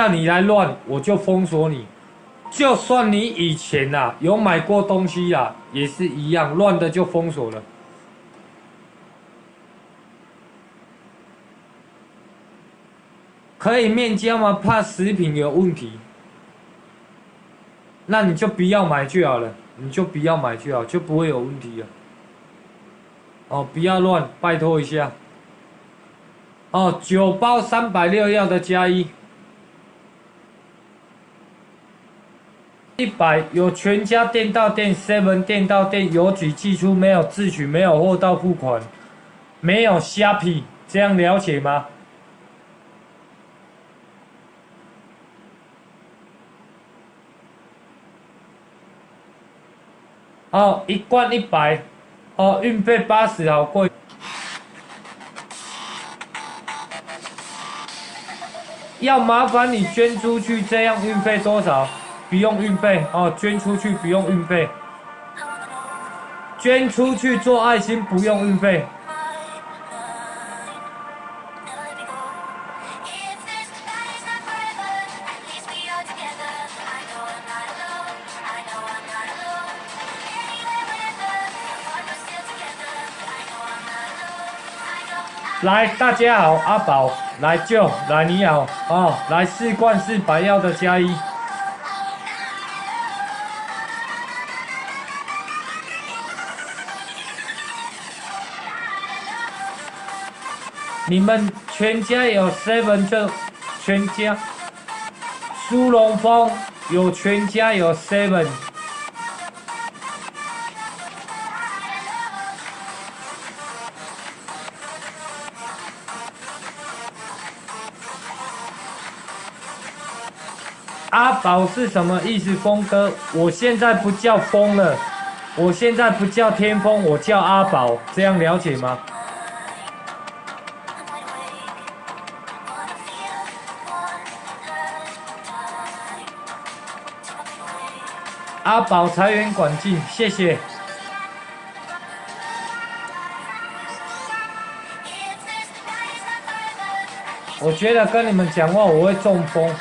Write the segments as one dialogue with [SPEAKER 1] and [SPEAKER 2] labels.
[SPEAKER 1] 那你来乱，我就封锁你。就算你以前有买过东西也是一样，乱的就封锁了。可以面交吗？怕食品有问题，那你就不要买就好了，你就不要买就好，就不会有问题了。哦，不要乱，拜托一下。哦，9包360要的加一。100有全家店到店、7店到店，邮局寄出，没有自取，没有货到付款，没有虾皮，这样了解吗？哦，一罐100，哦，运费80，好贵。要麻烦你捐出去，这样运费多少？不用运费哦，捐出去不用运费，捐出去做爱心不用运费。来，大家好，阿宝，来救，来你好，哦，来4罐400要的加一。你们全家有 7就全家，苏龙峰有全家有 7。阿宝是什么意思？峰哥，我现在不叫峰了，我现在不叫天峰，我叫阿宝，这样了解吗？阿宝财源广进，谢谢。我觉得跟你们讲话我会中风，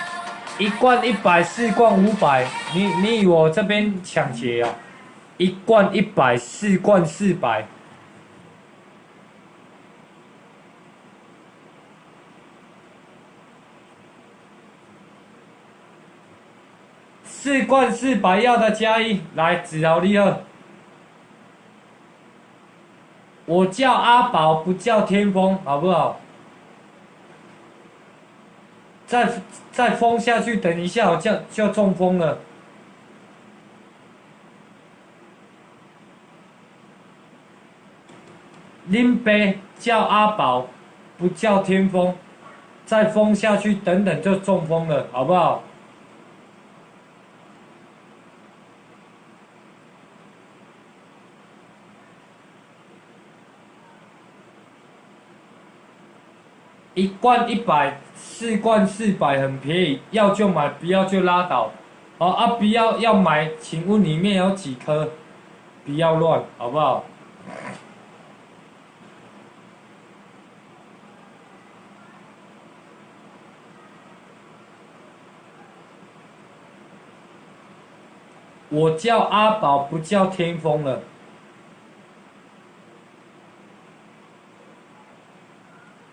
[SPEAKER 1] 一罐100，4罐500，你以为我这边抢劫啊？一罐100，4罐400，4罐400要的加一，来，子豪利二。我叫阿宝，不叫天风，好不好？再封下去，等一下我就中风了。林北叫阿宝，不叫天风，再封下去，等等就中风了，好不好？一罐100，4罐400，很便宜，要就买，不要就拉倒。不要买，请问里面有几颗？不要乱，好不好？我叫阿宝，不叫天风了。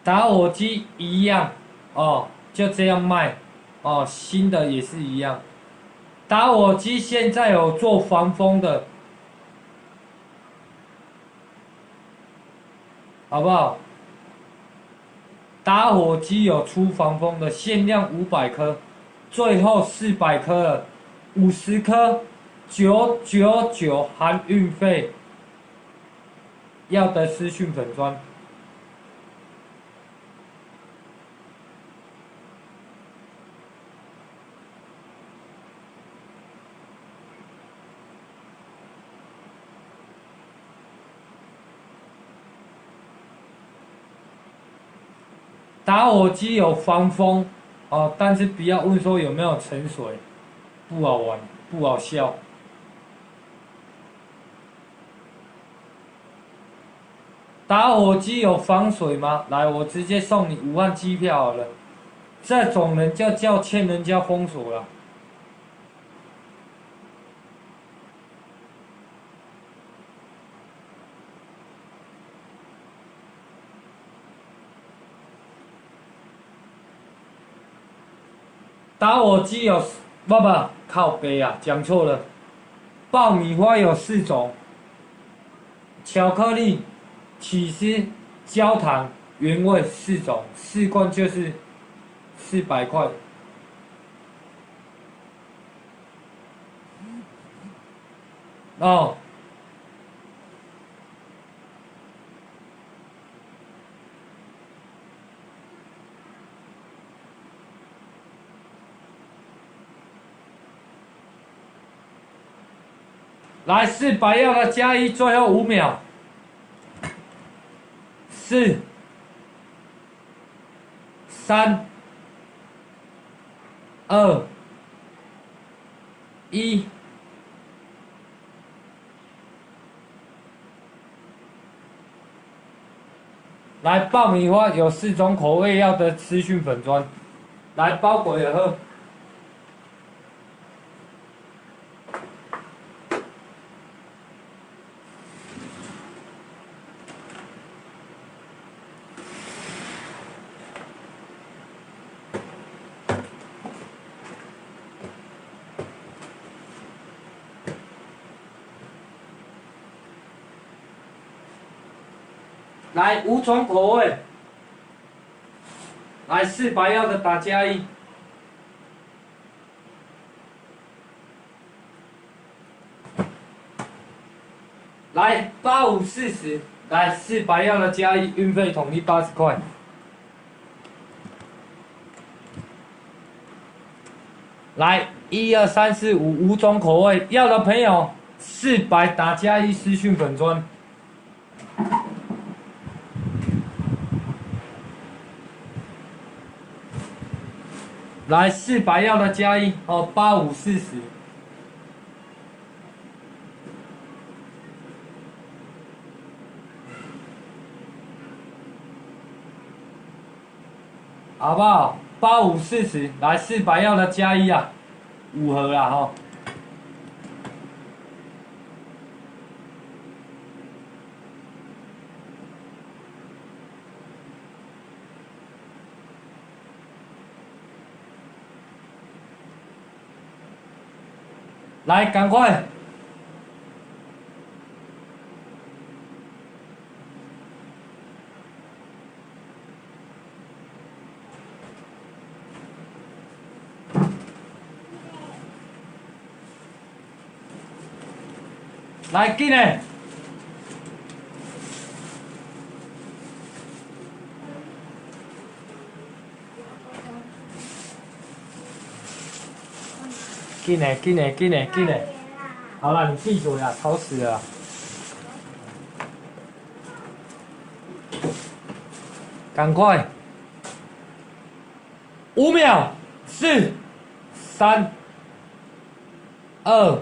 [SPEAKER 1] 打火机一样，哦，就这样卖，哦，新的也是一样。打火机现在有做防风的，好不好？打火机有出防风的，限量500颗，最后400颗了，50颗999含运费，要的私讯粉专。打火机有防风哦，但是不要问说有没有沉水，不好玩，不好笑。打火机有防水吗？来，我直接送你5万机票好了，这种人就叫欠人家封锁了。打火机有，不，靠背啊，讲错了。爆米花有4种：巧克力、起司、焦糖、原味4种，4罐就是400块。哦，来400要的加1，最后5秒。4、3、2、1。来，爆米花有4种口味，要的私讯粉专。来，包裹也喝。来5种口味，来400要的打加1。来8540，来400要的加1，运费统一80块。来1、2、3、4、5种口味，要的朋友400打加1，私讯粉专。来400要的加1哦，8540。好不好？8540，来400要的加1啊，5盒啦哈。来，赶快！来，紧嘞！紧嘞，紧嘞，紧嘞，紧嘞！好了，你闭嘴啦，吵死了。赶快！5秒，4、3、2、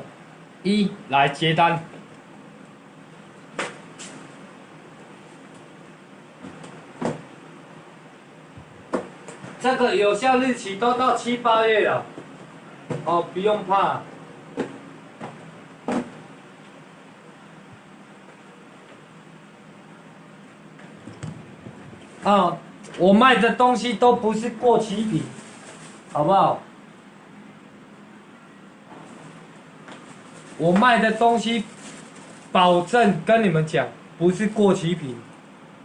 [SPEAKER 1] 1，来结单。这个有效日期都到7、8月了，哦，不用怕。啊，我卖的东西都不是过期品，好不好？我卖的东西，保证跟你们讲，不是过期品，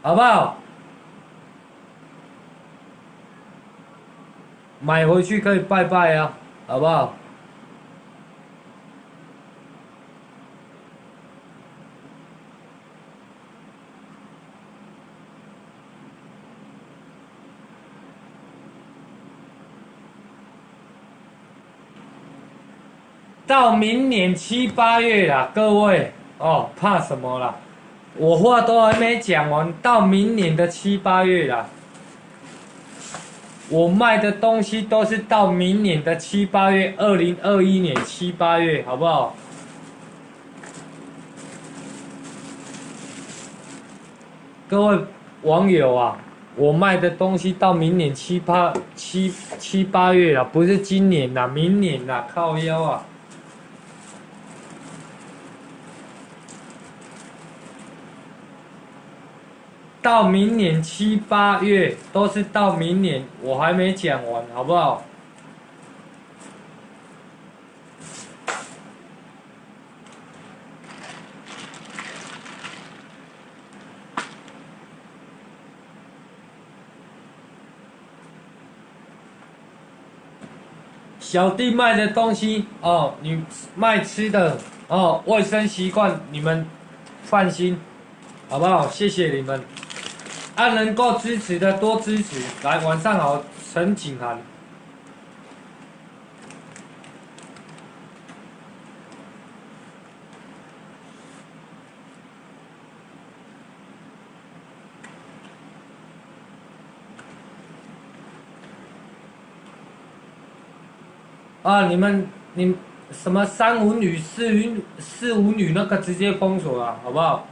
[SPEAKER 1] 好不好？买回去可以拜拜啊，好不好？到明年7、8月啦，各位哦，怕什么啦？我话都还没讲完，到明年的7、8月啦。我卖的东西都是到明年的7、8月，2021年7、8月，好不好？各位网友啊，我卖的东西到明年七八月了，不是今年啦，明年啦，靠腰啊！到明年7、8月都是到明年，我还没讲完，好不好？小弟卖的东西哦，你卖吃的哦，卫生习惯你们放心，好不好？谢谢你们，能够支持的多支持。来，晚上好，陈景涵。你什么3舞女、4舞女那个直接封锁了，好不好？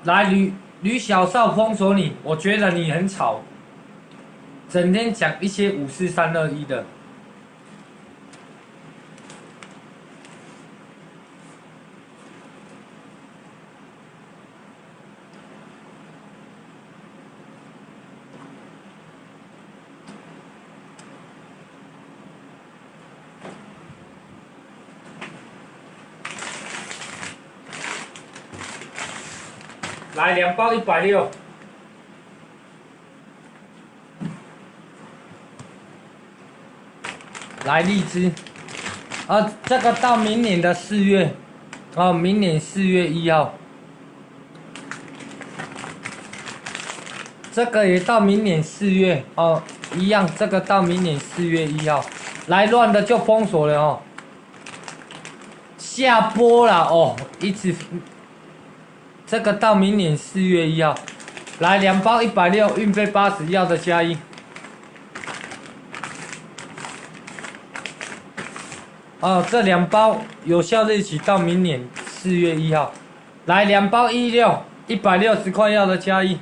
[SPEAKER 1] 来，吕小少封锁你，我觉得你很吵，整天讲一些54321的。来2包160，来荔枝，这个到明年的4月，明年4月1号，这个也到明年4月一样，这个到明年4月1号，来乱的就封锁了哦，下播了哦，一直，这个到明年4月1号，来2包160，运费80，要的加1。这2包有效日期到明年4月1号，来2包160，160块，要的加1。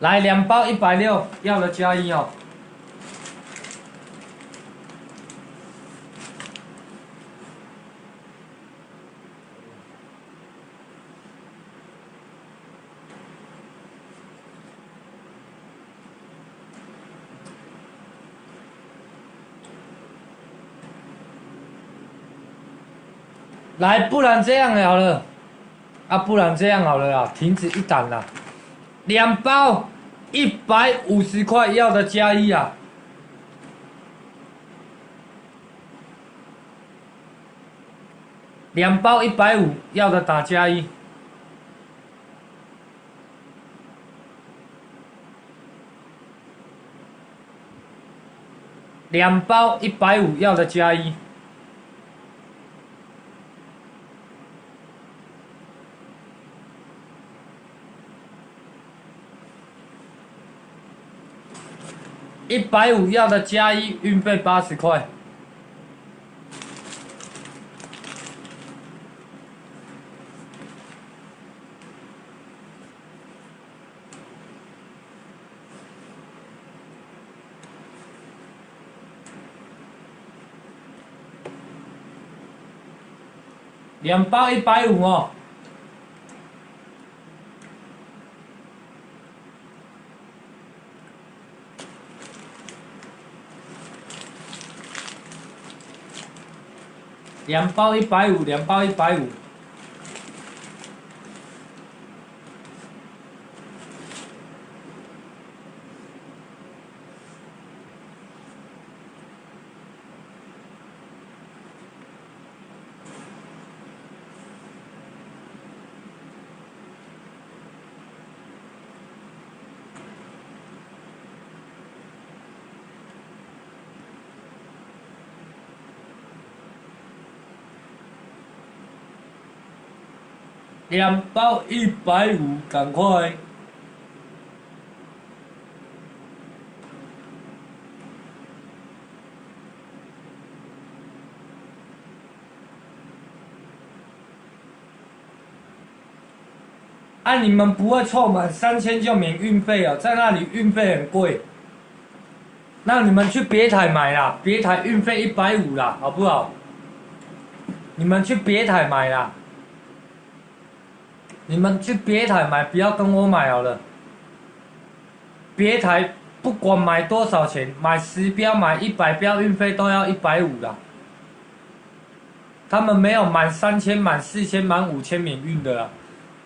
[SPEAKER 1] 来2包160，要的加1哦。来，不然这样好了，不然这样好了啊，停止一档了，2包150块，要的加1啊。2包150，要的打加1。2包150，要的加1。150，要的加1，运费80块。2包150哦。2包150，2包150。2包150，赶快！啊，你们不会凑满3000就免运费哦，在那里运费很贵。那你们去别台买啦，别台运费150啦，好不好？你们去别台买啦，你们去别台买，不要跟我买好了。别台不管买多少钱，买10标、买100标，运费都要150啦。他们没有满3000、满4000、满5000免运的啦。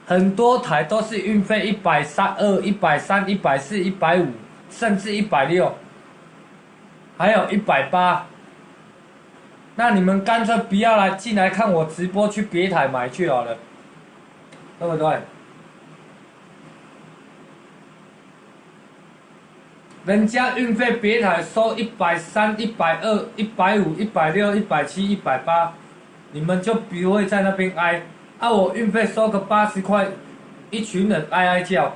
[SPEAKER 1] 很多台都是运费132、130、140、150，甚至160，还有180。那你们干脆不要进来看我直播，去别台买去好了，对不对？人家运费别台收130、120、150、160、170、180，你们就不会在那边挨。啊，我运费收个80块，一群人哀哀叫。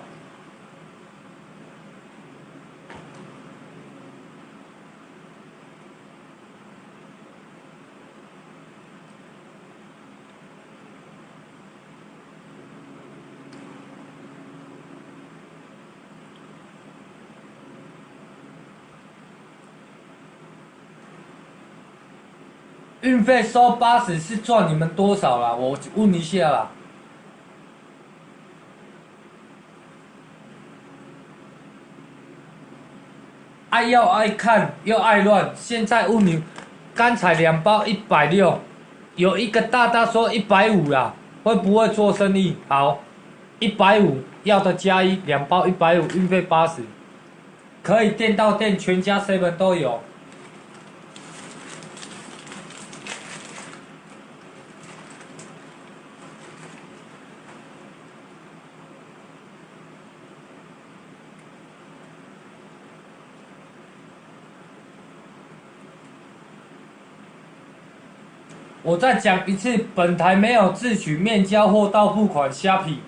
[SPEAKER 1] 运费收80是赚你们多少啦？我问一下啦。爱要爱看又爱乱，现在问你，刚才2包160，有一个大大说150啦，会不会做生意？好，150要的加一，2包150，运费80，可以店到店，全家 seven 都有。我再讲一次，本台没有自取面交货到付款虾皮。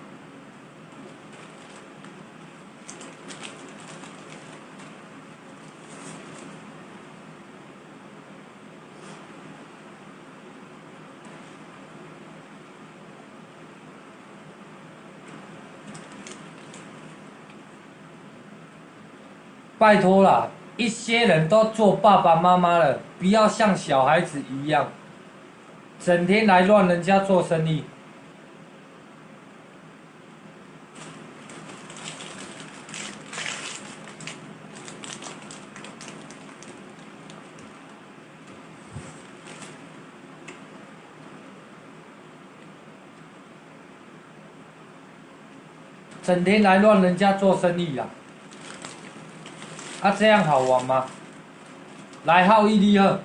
[SPEAKER 1] 拜托啦，一些人都做爸爸妈妈了，不要像小孩子一样，整天来乱人家做生意。整天来乱人家做生意啦，啊这样好玩吗？来浩毅厉害，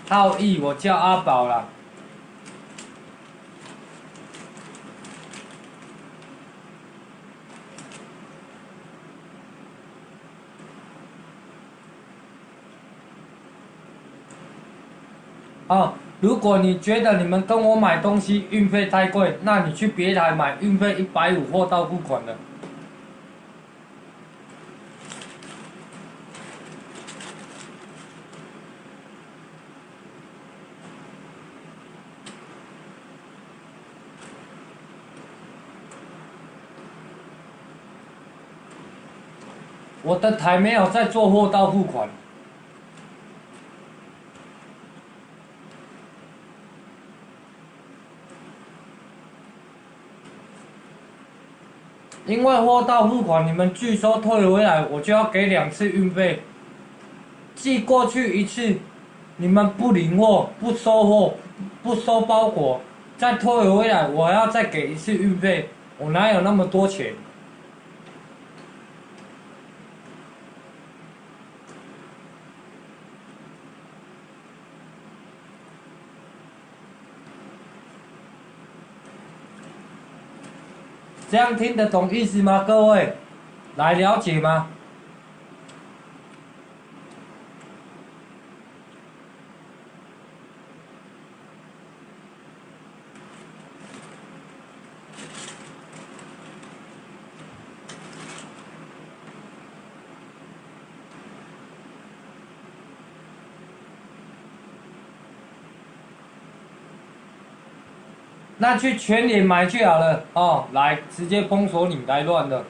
[SPEAKER 1] 浩毅我叫阿宝啦。哦，如果你觉得你们跟我买东西运费太贵，那你去别台买，运费150，货到付款的。我的台没有在做货到付款，因为货到付款，你们拒收退回来，我就要给2次运费。寄过去一次，你们不领货、不收货、不收包裹，再退回来，我还要再给1次运费，我哪有那么多钱？这样听得懂意思吗？各位，来了解吗？那去全联买去好了哦，来直接封锁你，来乱的。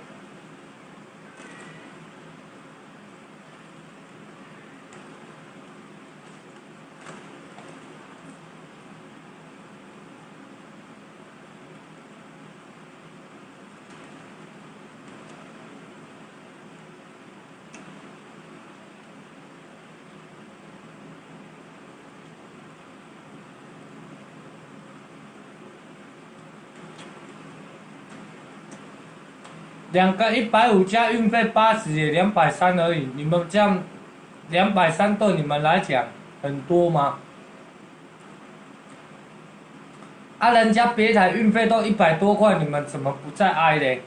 [SPEAKER 1] 两个150加运费80也230而已，你们这样230对你们来讲很多吗？啊，人家别台运费都100多块，你们怎么不再挨嘞？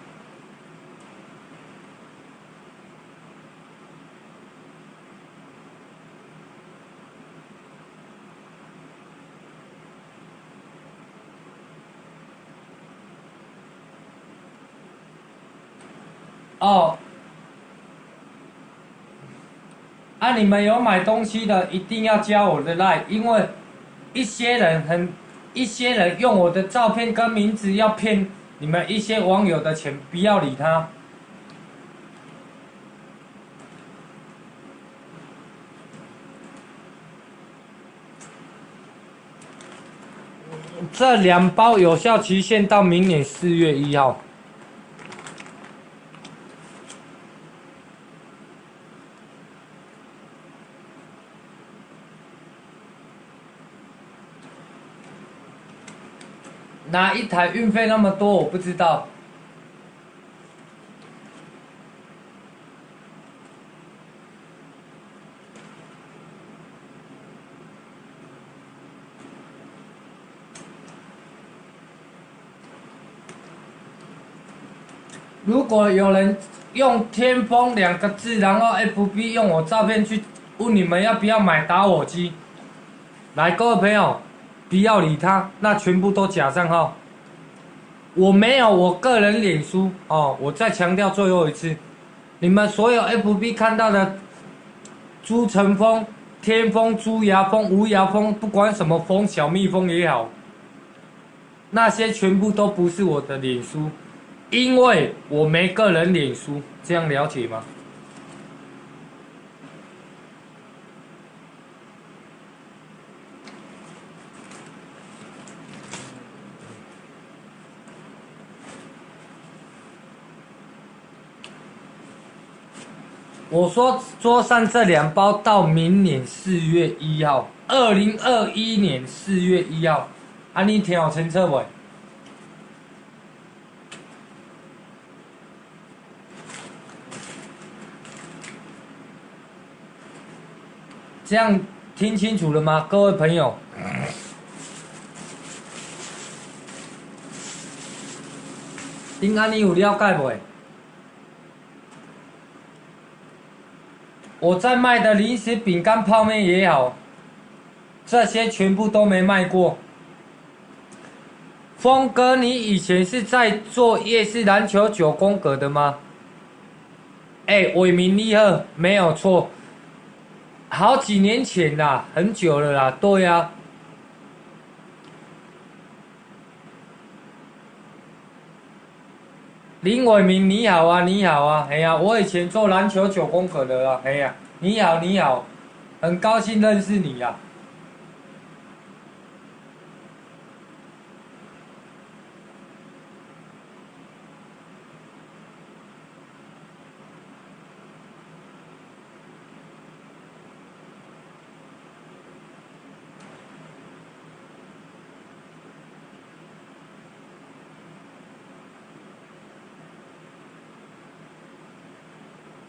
[SPEAKER 1] 哦，啊，你们有买东西的一定要加我的 line，因为一些人一些人用我的照片跟名字要骗你们一些网友的钱，不要理他。这2包有效期限到明年4月1号。哪一台运费那么多？我不知道。如果有人用天风2个字，然后 FB 用我照片去问你们要不要买打火机，来，各位朋友，不要理他，那全部都假账号。我没有我个人脸书哦，我再强调最后一次，你们所有 FB 看到的朱成风、天风、朱牙风、无牙风，不管什么风，小蜜蜂也好，那些全部都不是我的脸书，因为我没个人脸书，这样了解吗？我说桌上这2包到明年4月1号，2021年4月1号，啊，你听有清楚未？这样听清楚了吗，各位朋友？丁安，你有了解未？我在卖的零食、饼干、泡面也好，这些全部都没卖过。峰哥，你以前是在做夜市篮球9宫格的吗？哎，伟明你好，没有错，好几年前啦，很久了啦，对呀、啊。林伟明你好啊，你好啊，哎呀，我以前做篮球9宫格的啦，哎呀，你好你好，很高兴认识你呀。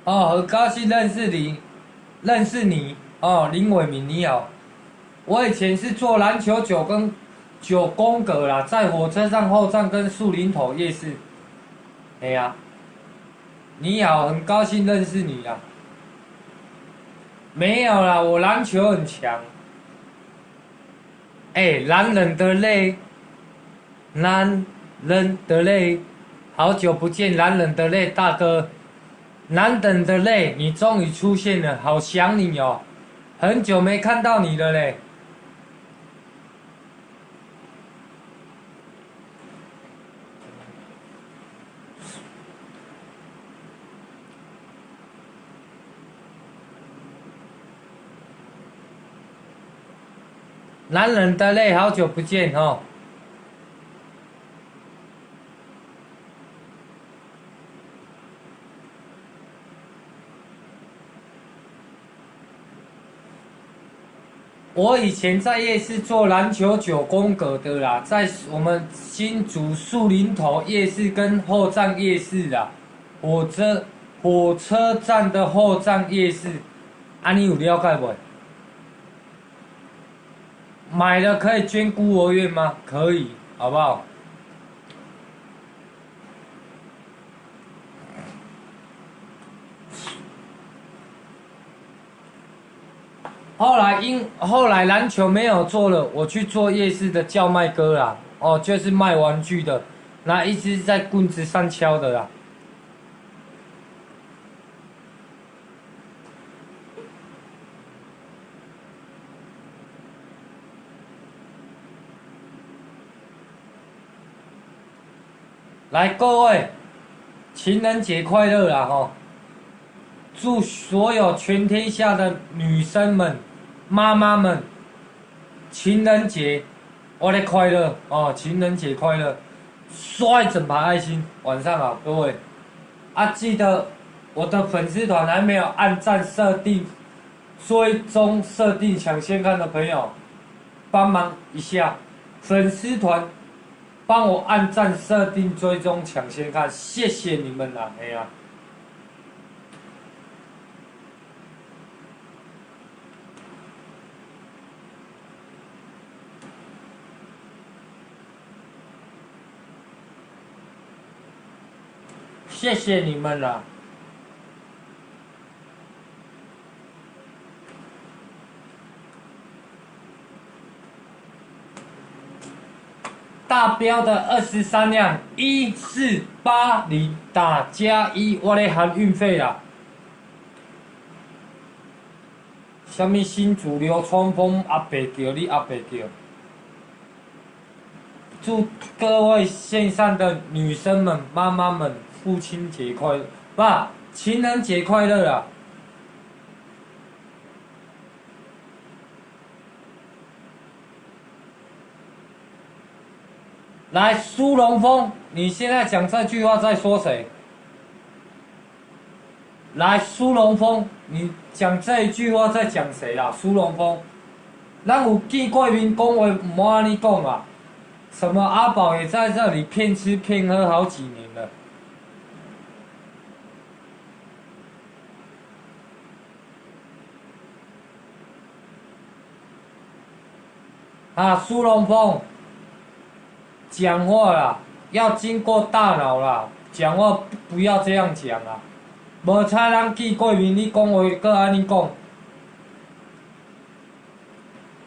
[SPEAKER 1] 哦，很高兴认识你哦，林伟明你好。我以前是做篮球9宫格啦，在火车站后站跟树林头夜市。哎呀，你好，很高兴认识你啦。没有啦，我篮球很强。哎，男人的泪，男人的泪，好久不见，男人的泪，大哥。男人的泪，你终于出现了，好想你哦，很久没看到你了嘞。男人的泪，好久不见哦。我以前在夜市做篮球9宫格的啦，在我们新竹树林头夜市跟后站夜市啦，火车站的后站夜市，啊，你有了解不？买了可以捐孤儿院吗？可以，好不好？后来篮球没有做了，我去做夜市的叫卖哥啦，哦，就是卖玩具的，那一直在棍子上敲的啦。来，各位，情人节快乐啦吼！祝所有全天下的女生们、妈妈们，情人节我的快乐哦！情人节快乐！刷一整排爱心，晚上好，各位啊！记得我的粉丝团还没有按赞设定、追踪设定抢先看的朋友，帮忙一下，粉丝团帮我按赞设定追踪抢先看，谢谢你们啦！哎呀。谢谢你们了。大标的23辆1480打加一，我咧含运费啦。什么新主流冲锋阿伯叫你阿伯叫？祝各位线上的女生们、妈妈们父亲节快乐，不，情人节快乐啦！来，苏龙峰，你现在讲这句话在说谁？来，苏龙峰，你讲这一句话在讲谁啦？苏龙峰，咱有见过面讲话，唔好安尼讲啊！什么阿宝也在这里骗吃骗喝好几年了啊！苏龙峰讲话啦，要经过大脑啦，讲话不要这样讲啊！无差人见过面，你讲话搁安尼讲，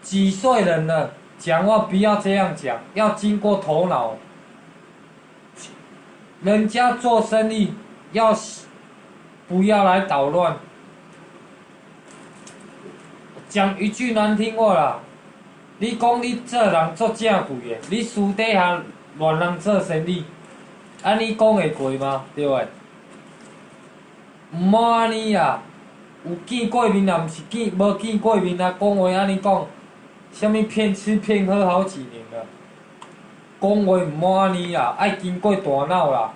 [SPEAKER 1] 几岁人了，讲话不要这样讲，要经过头脑。人家做生意要不要来捣乱？讲一句难听话啦，你讲你这人做正贵的，你私底下乱人做生意，安尼讲会过吗？对不？唔好安尼啦，有见过面啊，毋是无见过面啊，讲话安尼讲，什么骗吃骗喝好几年了，讲话唔好安尼啦，爱经过大脑啦，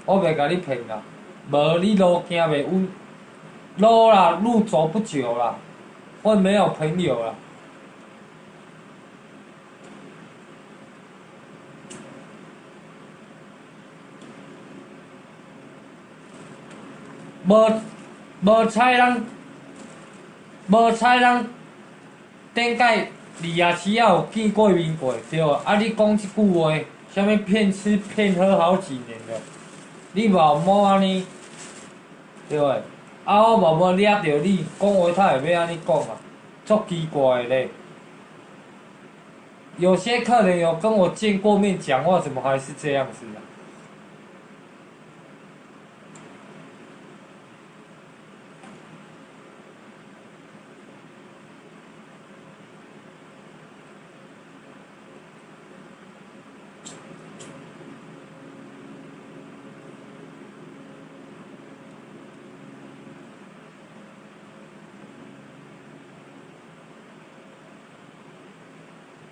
[SPEAKER 1] 我袂甲你骗啦，无你路行袂稳，路啦路走不久啦，会没有朋友啦。无无猜人，无猜人顶届李亚奇也有见过面过，对啊。啊，你讲即句话，啥物骗吃骗喝好几年了，你嘛毋好安尼，对不？啊，我嘛无抓着你，讲话他会要安尼讲啊，足奇怪的咧。有些客人有跟我见过面，讲话怎么还是这样子啊？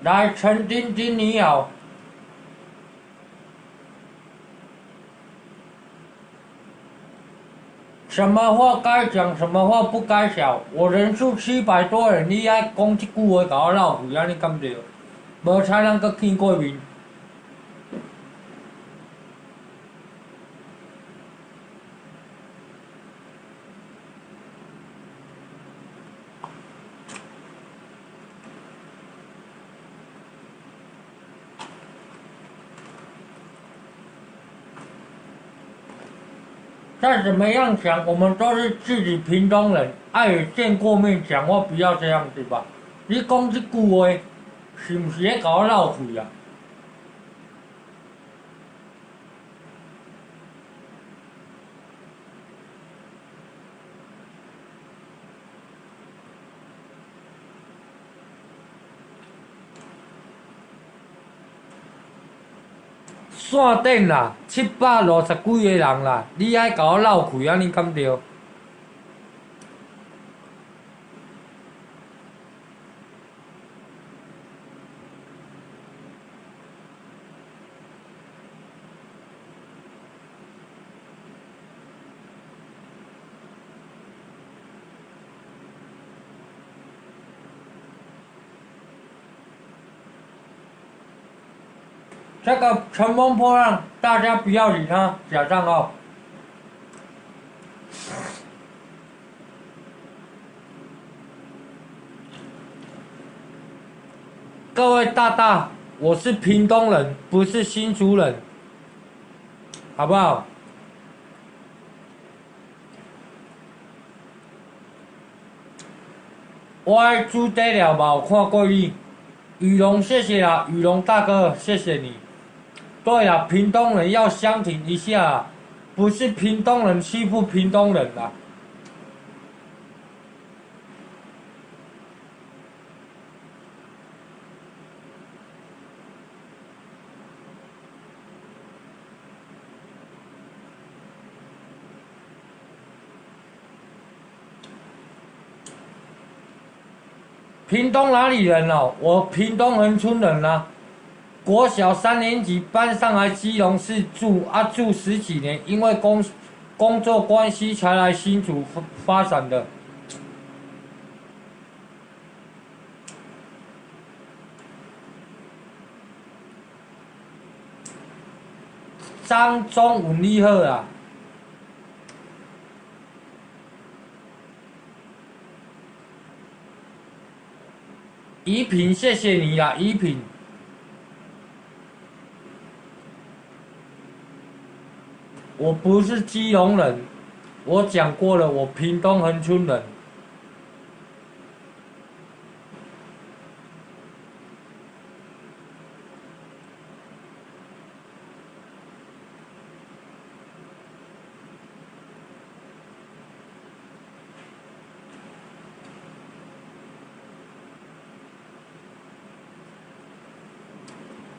[SPEAKER 1] 来，陈丁丁你好。什么话该讲，什么话不该讲。我人数700多人，你爱讲这句话，甲我闹去，安尼敢对？无才能搁见过面。再怎么样讲，我们都是自己屏东人，爱有见过面，讲话不要这样子吧。你讲这句话，是不是在甲我闹去啊？线顶啦，760几个人啦，你爱甲我闹去，安尼敢对？这个乘风破浪，大家不要理他，假账号。各位大大，我是屏东人，不是新竹人，好不好？我的猪底料嘛有看过你，雨龙谢谢啦，雨龙大哥谢谢你。对啦，屏东人要相挺一下，不是屏东人欺负屏东人啦。屏东哪里人哦？我屏东恒春人啊。国小3年级搬上来基隆市住住10几年，因为工作关系才来新竹发展的。张中文你好啊。怡品谢谢你啦，怡品。我不是基隆人，我讲过了，我屏东恒春人。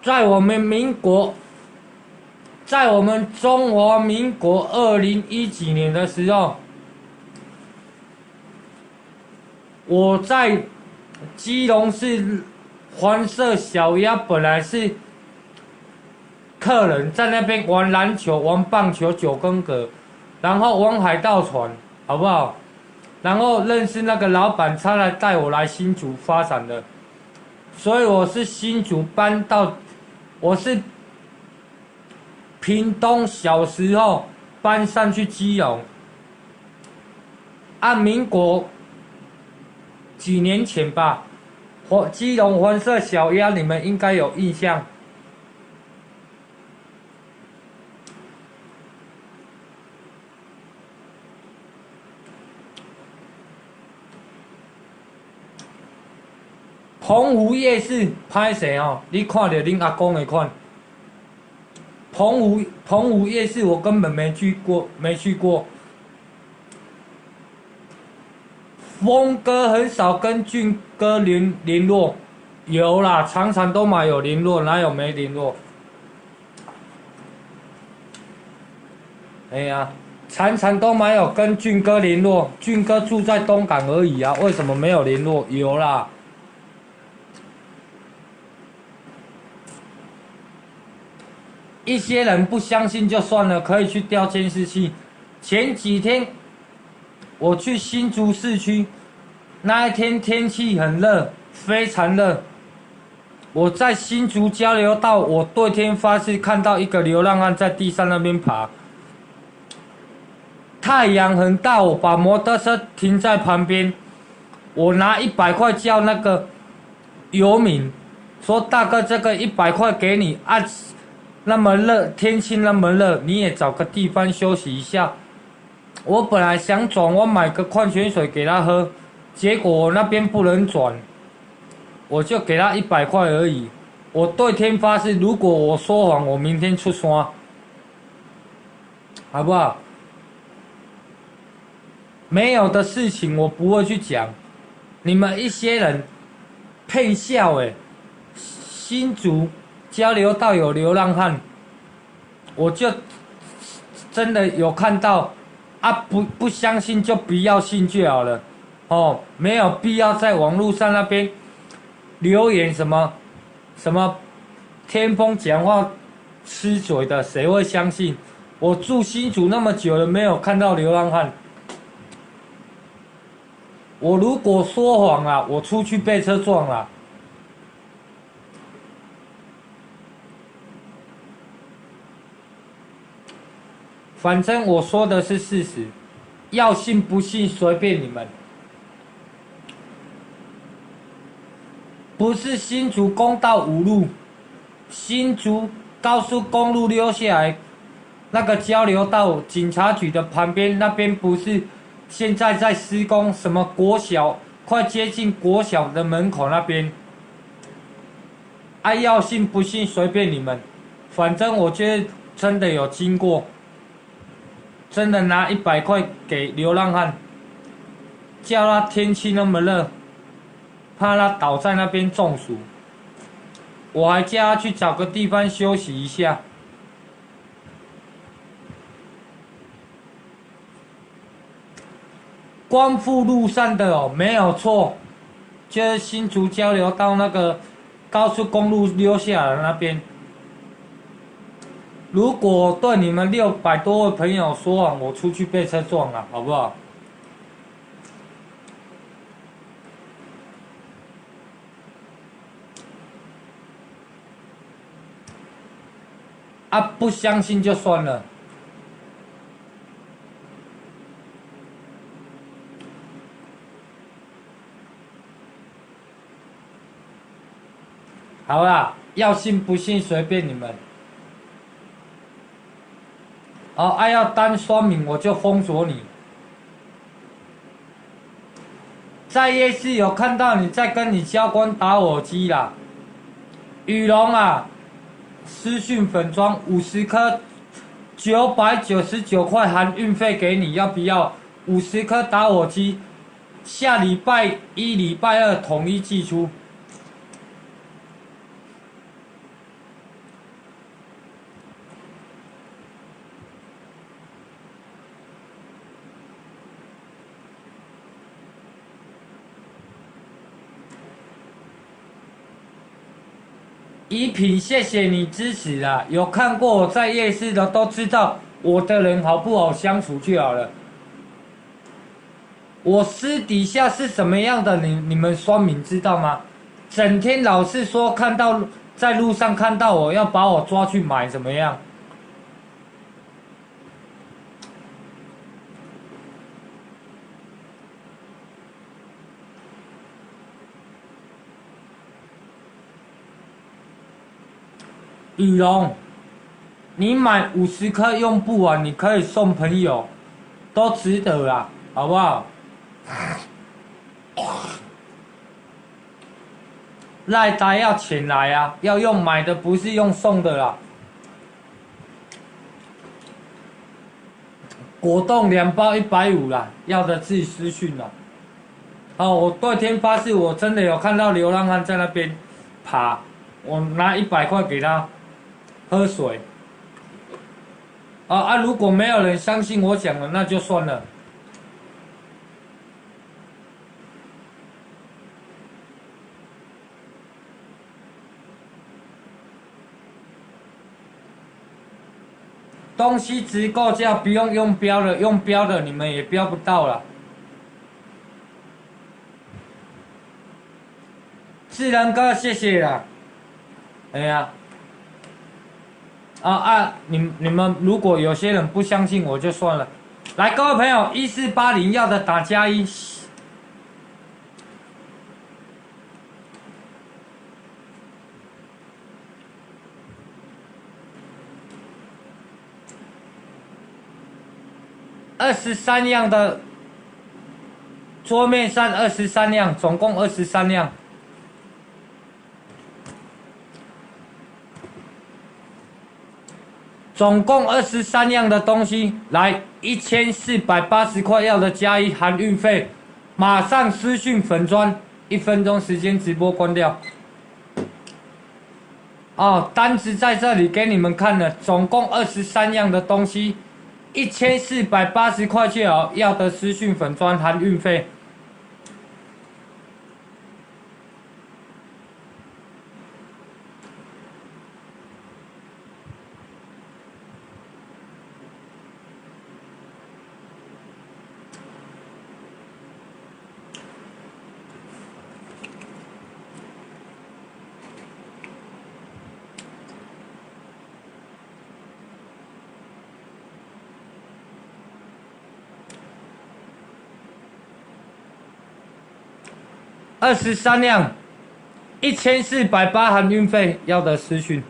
[SPEAKER 1] 在我们民国，在我们中华民国2010几年的时候，我在基隆市黄色小鸭本来是客人，在那边玩篮球、玩棒球9宫格，然后玩海盗船，好不好？然后认识那个老板，他来带我来新竹发展的，所以我是新竹搬到，我是屏东小时候搬上去基隆，按民国几年前吧，基隆黄色小鸭你们应该有印象。澎湖夜市拍谁哦？你看到恁阿公的款。澎湖夜市我根本没去过，没去过。峰哥很少跟俊哥联络，有啦，常常都嘛有联络，哪有没联络？哎呀，常常都没有跟俊哥联络，俊哥住在东港而已啊，为什么没有联络？有啦。一些人不相信就算了，可以去调监视器。前几天我去新竹市区，那一天天气很热，非常热。我在新竹交流道，我对天发誓看到一个流浪汉在地上那边爬。太阳很大，我把摩托车停在旁边，我拿100块叫那个游民，说大哥这个100块给你啊，那么热，天气那么热，你也找个地方休息一下。我本来想转，我买个矿泉水给他喝，结果我那边不能转，我就给他100块而已。我对天发誓，如果我说谎，我明天出山，好不好？没有的事情我不会去讲。你们一些人骗笑诶，新竹交流道有流浪汉，我就真的有看到啊！不相信就不要信就好了，哦，没有必要在网络上那边留言什么天风讲话吃嘴的，谁会相信？我住新竹那么久了，没有看到流浪汉。我如果说谎了，我出去被车撞了。反正我说的是事实，要信不信随便你们。不是新竹公道5路，新竹高速公路溜下来，那个交流道警察局的旁边那边不是现在在施工什么国小，快接近国小的门口那边。要信不信随便你们，反正我觉得真的有经过，真的拿100块给流浪汉，叫他天气那么热，怕他倒在那边中暑，我还叫他去找个地方休息一下。光复路上的哦，没有错，就是新竹交流道那个高速公路溜下来那边。如果对你们600多位朋友说谎，我出去被车撞了，好不好？不相信就算了。好啦，要信不信随便你们。要单说明我就封锁你。在夜市有看到你在跟你教官打火机啦，羽绒啊，私讯粉装50颗，999块含运费给你，要不要？50颗打火机，下礼拜一、礼拜二统一寄出。一品，谢谢你支持啦！有看过我在夜市的都知道我的人好不好相处就好了。我私底下是什么样的，你们酸民知道吗？整天老是说看到在路上看到我要把我抓去买怎么样？羽绒，你买50颗用不完，你可以送朋友，都值得啦，好不好？赖呆要钱来啊，要用买的，不是用送的啦。果冻2包150啦，要的自己私讯啦。我对天发誓，我真的有看到流浪汉在那边爬，我拿100块给他喝水。如果没有人相信我讲的，那就算了。东西直购价不用用标的，用标的你们也标不到了。智能哥，谢谢啦。哎呀，你们如果有些人不相信我就算了。来，各位朋友，1480要的打加一。23样的桌面上23样，总共23样。总共23样的东西，来1480块要的加一含运费，马上私讯粉专，1分钟时间直播关掉。哦，单子在这里给你们看了，总共23样的东西，1480块就好，要的私讯粉专含运费。23辆，1480含运费，要的私讯。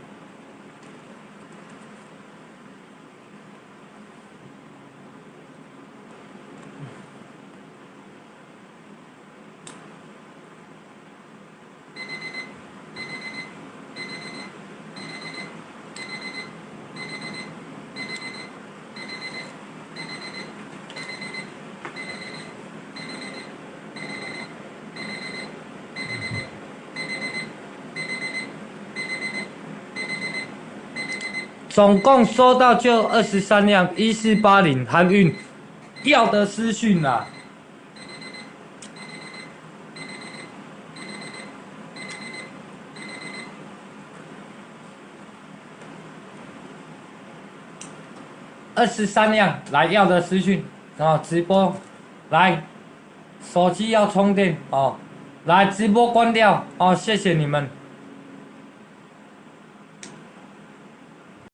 [SPEAKER 1] 总共收到就23辆，1480含运，要的私讯啦。23辆来要的私讯哦，直播来，手机要充电哦，来直播关掉哦，谢谢你们。